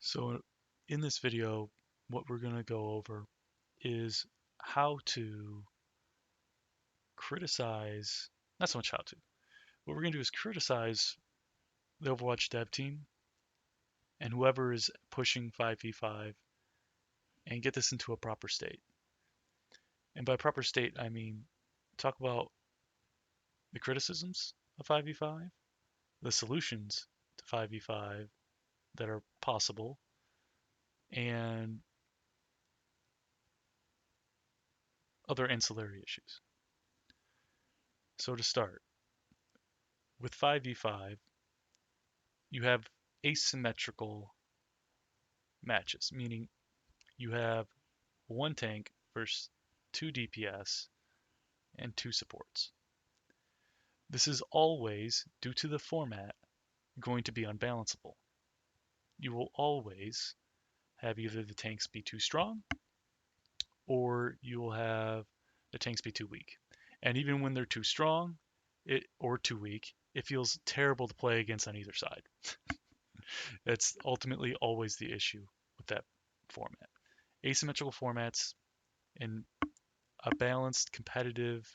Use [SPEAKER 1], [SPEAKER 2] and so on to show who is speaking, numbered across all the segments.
[SPEAKER 1] So in this video, what we're going to go over is how to criticize, not so much how to, what we're going to do is criticize the Overwatch dev team and whoever is pushing 5v5 and get this into a proper state. And by proper state, I mean talk about the criticisms of 5v5, the solutions to 5v5 that are possible, and other ancillary issues. So to start, with 5v5, you have asymmetrical matches, meaning you have one tank versus two DPS and two supports. This is always, due to the format, going to be unbalanceable. You will always have either the tanks be too strong or you will have the tanks be too weak. And even when they're too strong or too weak, it feels terrible to play against on either side. That's ultimately always the issue with that format. Asymmetrical formats in a balanced competitive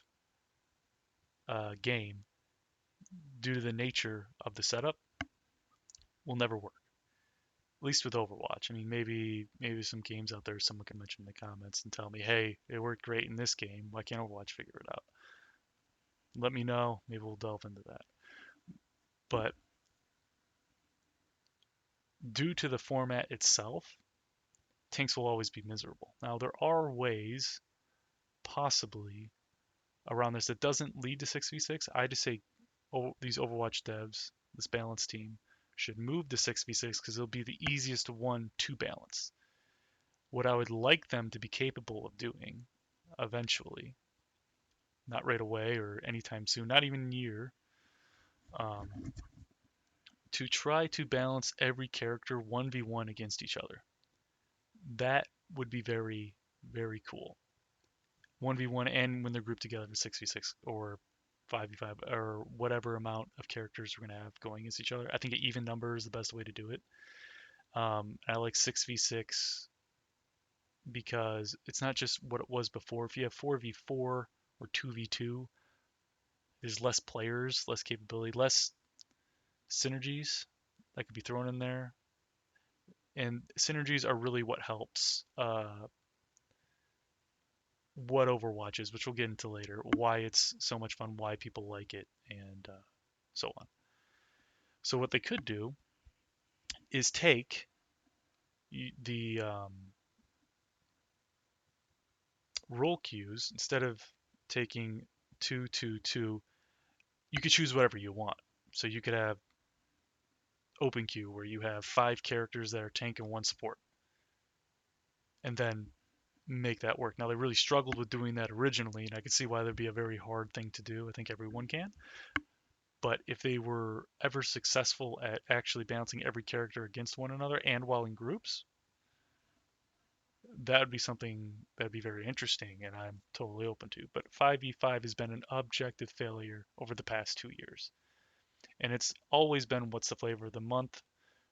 [SPEAKER 1] game, due to the nature of the setup, will never work. At least with Overwatch. I mean, maybe some games out there someone can mention in the comments and tell me, hey, it worked great in this game. Why can't Overwatch figure it out? Let me know. Maybe we'll delve into that. But due to the format itself, tanks will always be miserable. Now there are ways, possibly, around this that doesn't lead to 6v6. I just say, oh, these Overwatch devs, this balance team, should move to 6v6 because it'll be the easiest one to balance. What I would like them to be capable of doing eventually, not right away or anytime soon, not even a year, um, to try to balance every character 1v1 against each other. That would be very, very cool. 1v1 and when they're grouped together in 6v6 or 5v5 or whatever amount of characters we're going to have going against each other. I think an even number is the best way to do it. I like 6v6 because it's not just what it was before. If you have 4v4 or 2v2, there's less players, less capability, less synergies that could be thrown in there. And synergies are really what helps what Overwatch is, which we'll get into later, why it's so much fun, why people like it, and so on. So what they could do is take the role queues instead of taking 2-2-2. You could choose whatever you want. So you could have open queue where you have 5 characters that are tank and 1 support, and then make that work. Now they really struggled with doing that originally, and I can see why that'd be a very hard thing to do. I think everyone can. But if they were ever successful at actually balancing every character against one another and while in groups, that would be something that'd be very interesting and I'm totally open to. But 5v5 has been an objective failure over the past 2 years. And it's always been what's the flavor of the month,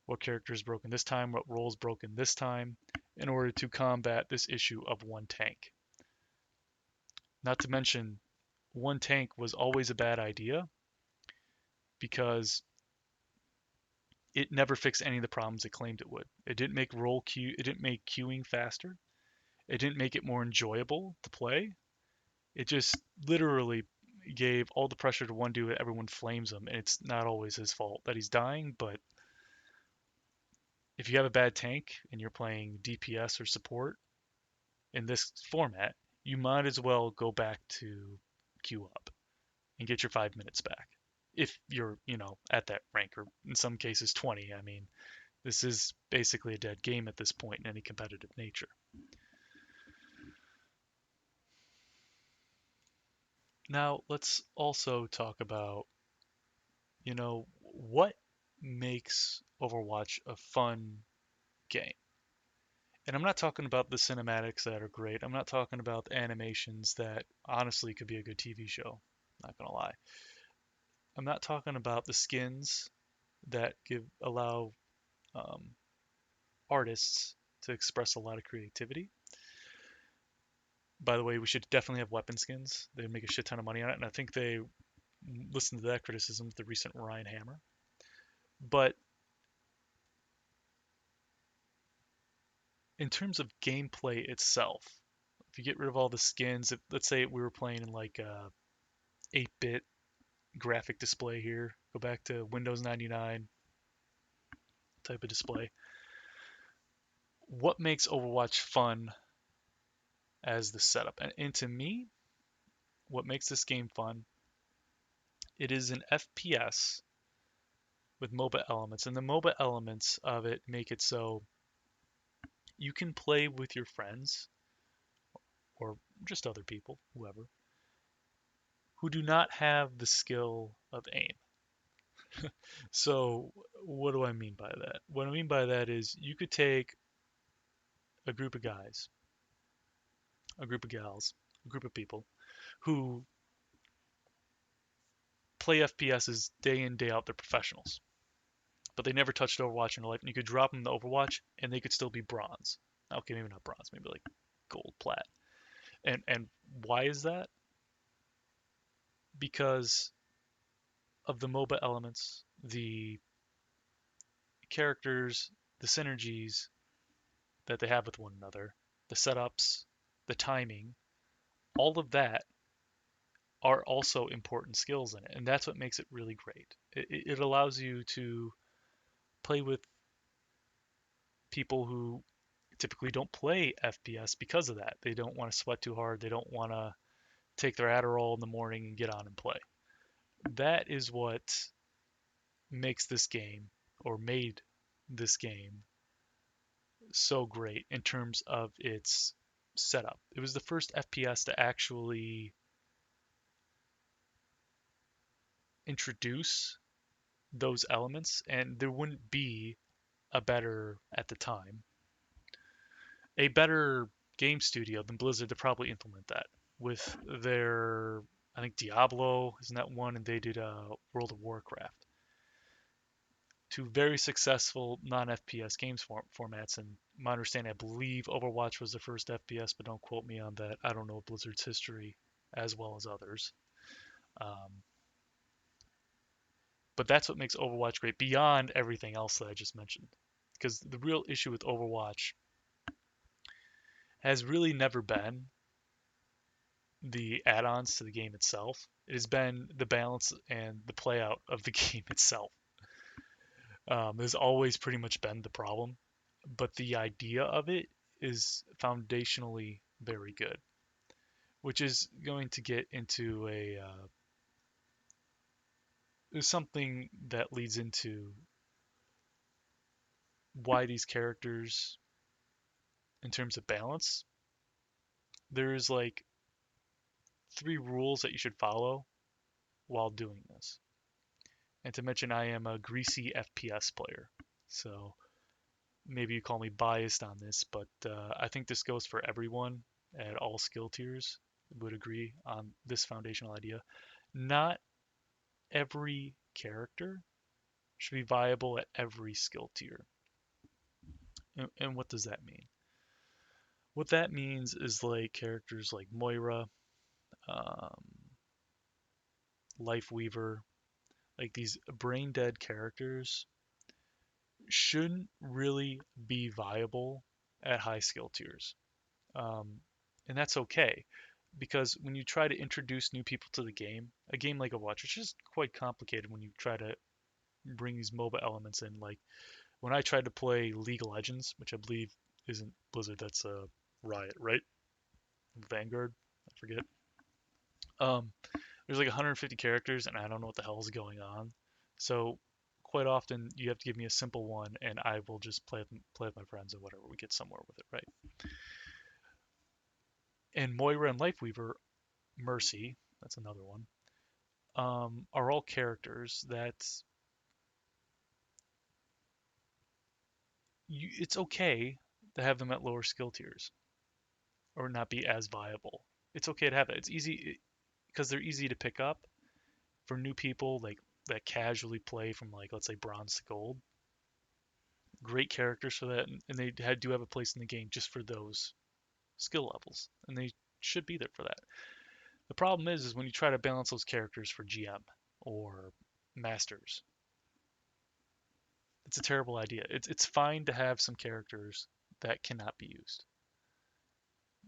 [SPEAKER 1] what character is broken this time, what role is broken this time, in order to combat this issue of one tank. Not to mention, one tank was always a bad idea because it never fixed any of the problems it claimed it would. It didn't make it didn't make queuing faster. It didn't make it more enjoyable to play. It just literally gave all the pressure to one dude. Everyone flames him, and it's not always his fault that he's dying. But if you have a bad tank and you're playing DPS or support in this format, you might as well go back to queue up and get your 5 minutes back. If you're, at that rank, or in some cases 20. I mean, this is basically a dead game at this point in any competitive nature. Now, let's also talk about, what makes Overwatch a fun game. And I'm not talking about the cinematics that are great. I'm not talking about the animations that honestly could be a good TV show. Not gonna lie. I'm not talking about the skins that allow um, artists to express a lot of creativity. By the way, we should definitely have weapon skins. They make a shit ton of money on it, and I think they listened to that criticism with the recent Ryan Hammer. But in terms of gameplay itself, if you get rid of all the skins, let's say we were playing in like a 8-bit graphic display here, go back to Windows 99 type of display. What makes Overwatch fun as the setup? And to me, what makes this game fun, it is an FPS with MOBA elements, and the MOBA elements of it make it so you can play with your friends or just other people, whoever, who do not have the skill of aim. So, what do I mean by that? What I mean by that is you could take a group of guys, a group of gals, a group of people who play FPSs day in, day out. They're professionals, but they never touched Overwatch in their life. And you could drop them in the Overwatch, and they could still be bronze. Okay, maybe not bronze, maybe like gold, plat. And why is that? Because of the MOBA elements, the characters, the synergies that they have with one another, the setups, the timing, all of that are also important skills in it. And that's what makes it really great. It allows you to play with people who typically don't play FPS because of that. They don't want to sweat too hard. They don't want to take their Adderall in the morning and get on and play. That is what makes this game, or made this game, so great in terms of its setup. It was the first FPS to actually introduce those elements, and there wouldn't be a better, at the time, a better game studio than Blizzard to probably implement that with their, I think Diablo isn't that one, and they did World of Warcraft. Two very successful non-FPS games formats, and my understanding, I believe Overwatch was the first FPS, but don't quote me on that. I don't know Blizzard's history as well as others. Um, but that's what makes Overwatch great beyond everything else that I just mentioned. Because the real issue with Overwatch has really never been the add-ons to the game itself. It has been the balance and the play out of the game itself. Has always pretty much been the problem, but the idea of it is foundationally very good, which is going to get into a something that leads into why these characters, in terms of balance, there's like 3 rules that you should follow while doing this. And to mention, I am a greasy FPS player, so maybe you call me biased on this, but I think this goes for everyone at all skill tiers would agree on this foundational idea. Not every character should be viable at every skill tier. And what does that mean? What that means is like characters like Moira, um, Life Weaver, like these brain dead characters shouldn't really be viable at high skill tiers. Um, and that's okay, because when you try to introduce new people to the game, a game like Overwatch, which is quite complicated when you try to bring these MOBA elements in. Like when I tried to play League of Legends, which I believe isn't Blizzard, that's Riot, right? Vanguard, I forget. Um, there's like 150 characters, and I don't know what the hell is going on. So quite often you have to give me a simple one, and I will just play with my friends or whatever. We get somewhere with it, right? And Moira and Lifeweaver, Mercy, that's another one, are all characters that it's okay to have them at lower skill tiers or not be as viable. It's okay to have that. It's easy because they're easy to pick up for new people like that casually play from like let's say bronze to gold. great characters for that, and they do have a place in the game just for those skill levels, and they should be there for that. The problem is when you try to balance those characters for GM or masters, it's a terrible idea. It's fine to have some characters that cannot be used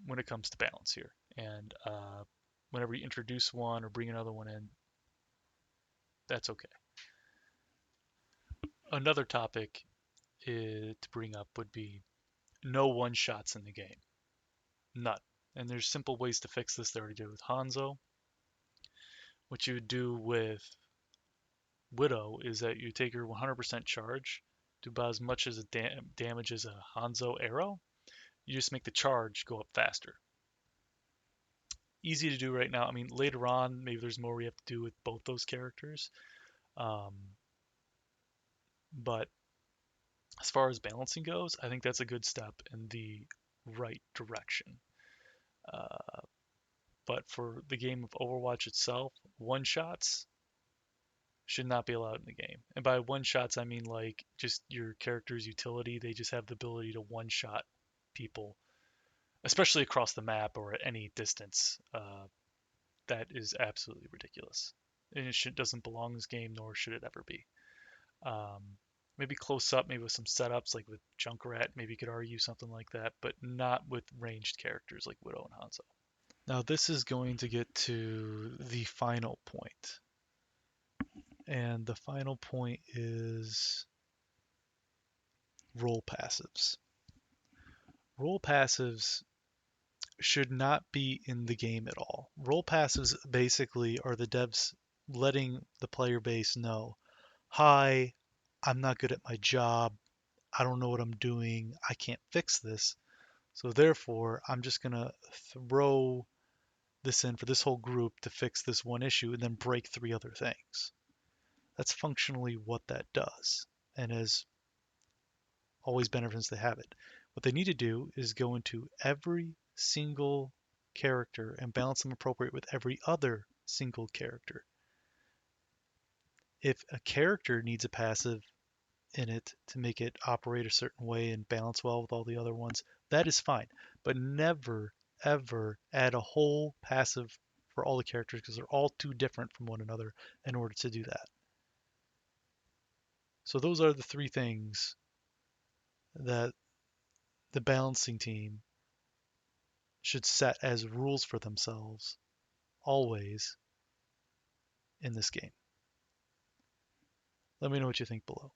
[SPEAKER 1] when it comes to balance here, and whenever you introduce one or bring another one in, that's okay. Another topic to bring up would be no one shots in the game. None. And there's simple ways to fix this. They already did with Hanzo. What you would do with Widow is that you take your 100% charge, do about as much as damage as a Hanzo arrow. You just make the charge go up faster. Easy to do right now. I mean, later on, maybe there's more we have to do with both those characters. But as far as balancing goes, I think that's a good step in the right direction. But for the game of Overwatch itself, one shots should not be allowed in the game. And by one shots, I mean like just your character's utility. They just have the ability to one shot people, especially across the map or at any distance. That is absolutely ridiculous. And doesn't belong in this game, nor should it ever be. Um, maybe close up, maybe with some setups like with Junkrat, maybe you could argue something like that, but not with ranged characters like Widow and Hanzo. Now this is going to get to the final point. And the final point is role passives. Role passives should not be in the game at all. Role passives basically are the devs letting the player base know, hi, I'm not good at my job. I don't know what I'm doing. I can't fix this. So therefore, I'm just going to throw this in for this whole group to fix this one issue and then break 3 other things. That's functionally what that does, and has always been ever since they have it. What they need to do is go into every single character and balance them appropriate with every other single character. If a character needs a passive in it to make it operate a certain way and balance well with all the other ones, that is fine. But never, ever add a whole passive for all the characters because they're all too different from one another in order to do that. So those are the 3 things that the balancing team should set as rules for themselves always in this game. Let me know what you think below.